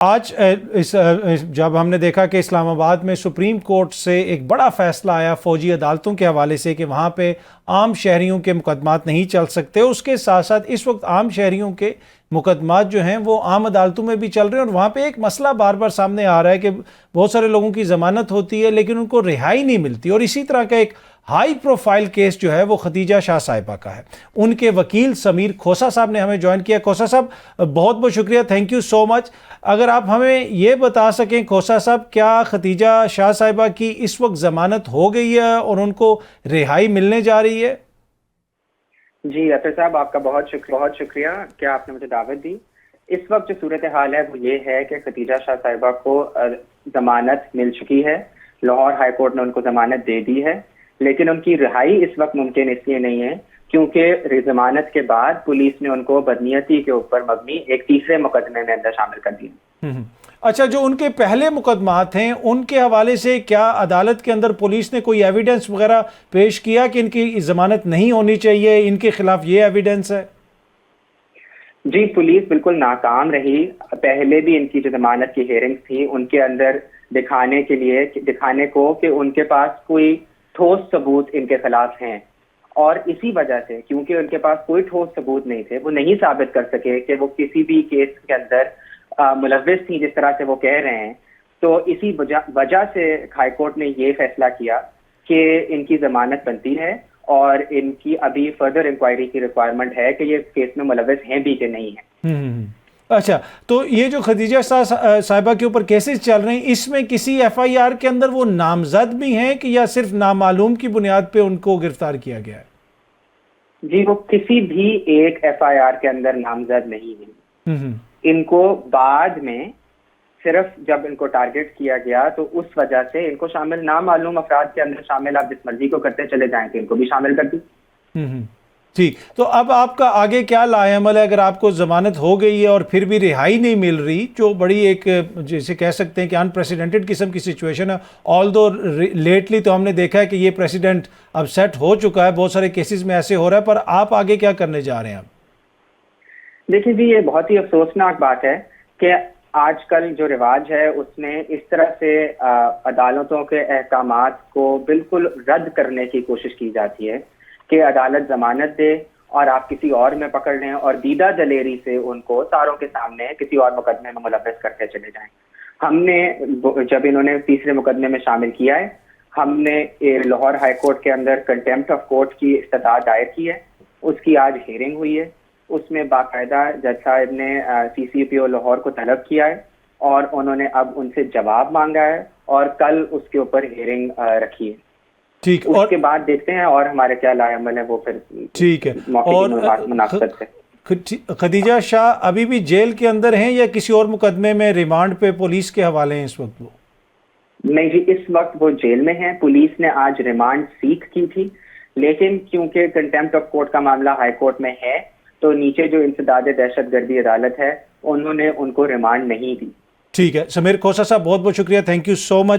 آج جب ہم نے دیکھا کہ اسلام آباد میں سپریم کورٹ سے ایک بڑا فیصلہ آیا فوجی عدالتوں کے حوالے سے کہ وہاں پہ عام شہریوں کے مقدمات نہیں چل سکتے، اس کے ساتھ ساتھ اس وقت عام شہریوں کے مقدمات جو ہیں وہ عام عدالتوں میں بھی چل رہے ہیں، اور وہاں پہ ایک مسئلہ بار بار سامنے آ رہا ہے کہ بہت سارے لوگوں کی ضمانت ہوتی ہے لیکن ان کو رہائی نہیں ملتی، اور اسی طرح کا ایک ہائی پروفائل کیس جو ہے وہ ختیجہ شاہ صاحبہ کا ہے۔ ان کے وکیل سمیر کھوسہ صاحب نے ہمیں جوائن کیا۔ کھوسہ صاحب بہت بہت شکریہ، تھینک یو سو مچ۔ اگر آپ ہمیں یہ بتا سکیں کھوسہ صاحب، کیا ختیجہ شاہ صاحبہ کی اس وقت ضمانت ہو گئی ہے اور ان کو رہائی ملنے جا رہی ہے؟ جی اطہر صاحب، آپ کا بہت شکریہ کہ آپ نے مجھے دعوت دی۔ اس وقت جو صورتحال ہے وہ یہ ہے کہ ختیجہ شاہ صاحبہ کو ضمانت مل چکی ہے، لاہور ہائی کورٹ نے ان کو ضمانت دے دی ہے، لیکن ان کی رہائی اس وقت ممکن اس لیے نہیں ہے کیونکہ ضمانت کے بعد پولیس نے ان کو بدنیتی کے اوپر مبنی ایک تیسرے مقدمے میں اندر شامل کر دیا۔ اچھا، جو ان کے پہلے مقدمات ہیں ان کے حوالے سے کیا عدالت کے اندر پولیس نے کوئی ایویڈنس وغیرہ پیش کیا کہ ان کی ضمانت نہیں ہونی چاہیے، ان کے خلاف یہ ایویڈنس ہے؟ جی، پولیس بالکل ناکام رہی۔ پہلے بھی ان کی جو ضمانت کی ہیئرنگز تھی ان کے اندر دکھانے کو کہ ان کے پاس کوئی ٹھوس ثبوت ان کے خلاف ہیں، اور اسی وجہ سے کیونکہ ان کے پاس کوئی ٹھوس ثبوت نہیں تھے، وہ نہیں ثابت کر سکے کہ وہ کسی بھی کیس کے اندر ملوث تھی جس طرح سے وہ کہہ رہے ہیں، تو اسی وجہ سے ہائی کورٹ نے یہ فیصلہ کیا کہ ان کی ضمانت بنتی ہے، اور ان کی ابھی فردر انکوائری کی ریکوائرمنٹ ہے کہ یہ کیس میں ملوث ہیں بھی کہ نہیں ہیں۔ اچھا، تو یہ جو ختیجہ صاحبہ کے اوپر کیسز چل رہے ہیں، اس میں کسی ایف آئی آر کے اندر وہ نامزد بھی ہیں کہ یا صرف نامعلوم کی بنیاد پہ ان کو گرفتار کیا گیا ہے؟ جی، وہ کسی بھی ایک ایف آئی آر کے اندر نامزد نہیں ہے۔ ان کو بعد میں صرف جب ان کو ٹارگٹ کیا گیا تو اس وجہ سے ان کو شامل نامعلوم افراد کے اندر شامل، آپ جس مرضی کو کرتے چلے جائیں تو ان کو بھی شامل کر دی۔ ٹھیک، تو اب آپ کا آگے کیا لائے عمل ہے؟ اگر آپ کو ضمانت ہو گئی ہے اور پھر بھی رہائی نہیں مل رہی، جو بڑی ایک جیسے کہہ سکتے ہیں کہ انپریسیڈنٹڈ قسم کی سچویشن ہے، آلدو لیٹلی تو ہم نے دیکھا ہے کہ یہ پریسیڈنٹ اب سیٹ ہو چکا ہے، بہت سارے کیسز میں ایسے ہو رہا ہے، پر آپ آگے کیا کرنے جا رہے ہیں؟ دیکھیے جی، یہ بہت ہی افسوسناک بات ہے کہ آج کل جو رواج ہے اس میں اس طرح سے عدالتوں کے احکامات کو بالکل رد کرنے کی کوشش کی جاتی ہے کہ عدالت ضمانت دے اور آپ کسی اور میں پکڑ لیں اور دیدہ دلیری سے ان کو ساروں کے سامنے کسی اور مقدمے میں ملوث کرتے چلے جائیں۔ ہم نے جب انہوں نے تیسرے مقدمے میں شامل کیا ہے، ہم نے لاہور ہائی کورٹ کے اندر کنٹیمپٹ آف کورٹ کی استدعا دائر کی ہے، اس کی آج ہیئرنگ ہوئی ہے۔ اس میں باقاعدہ جج صاحب نے سی سی پی او لاہور کو طلب کیا ہے اور انہوں نے اب ان سے جواب مانگا ہے اور کل اس کے اوپر ہیئرنگ رکھی ہے۔ ٹھیک، اس کے بعد دیکھتے ہیں اور ہمارے کیا لائے عمل ہے وہ پھر ٹھیک ہے۔ موقع کی مناسبت سے ختیجہ شاہ ابھی بھی جیل کے اندر ہیں یا کسی اور مقدمے میں ریمانڈ پہ پولیس کے حوالے ہیں اس وقت؟ وہ نہیں جی، اس وقت وہ جیل میں ہیں۔ پولیس نے آج ریمانڈ سیکھ کی تھی، لیکن کیونکہ کنٹیمپٹ آف کورٹ کا معاملہ ہائی کورٹ میں ہے تو نیچے جو انسداد دہشت گردی عدالت ہے انہوں نے ان کو ریمانڈ نہیں دی۔ ٹھیک ہے، سمیر کھوسہ صاحب بہت بہت شکریہ، تھینک یو سو مچ۔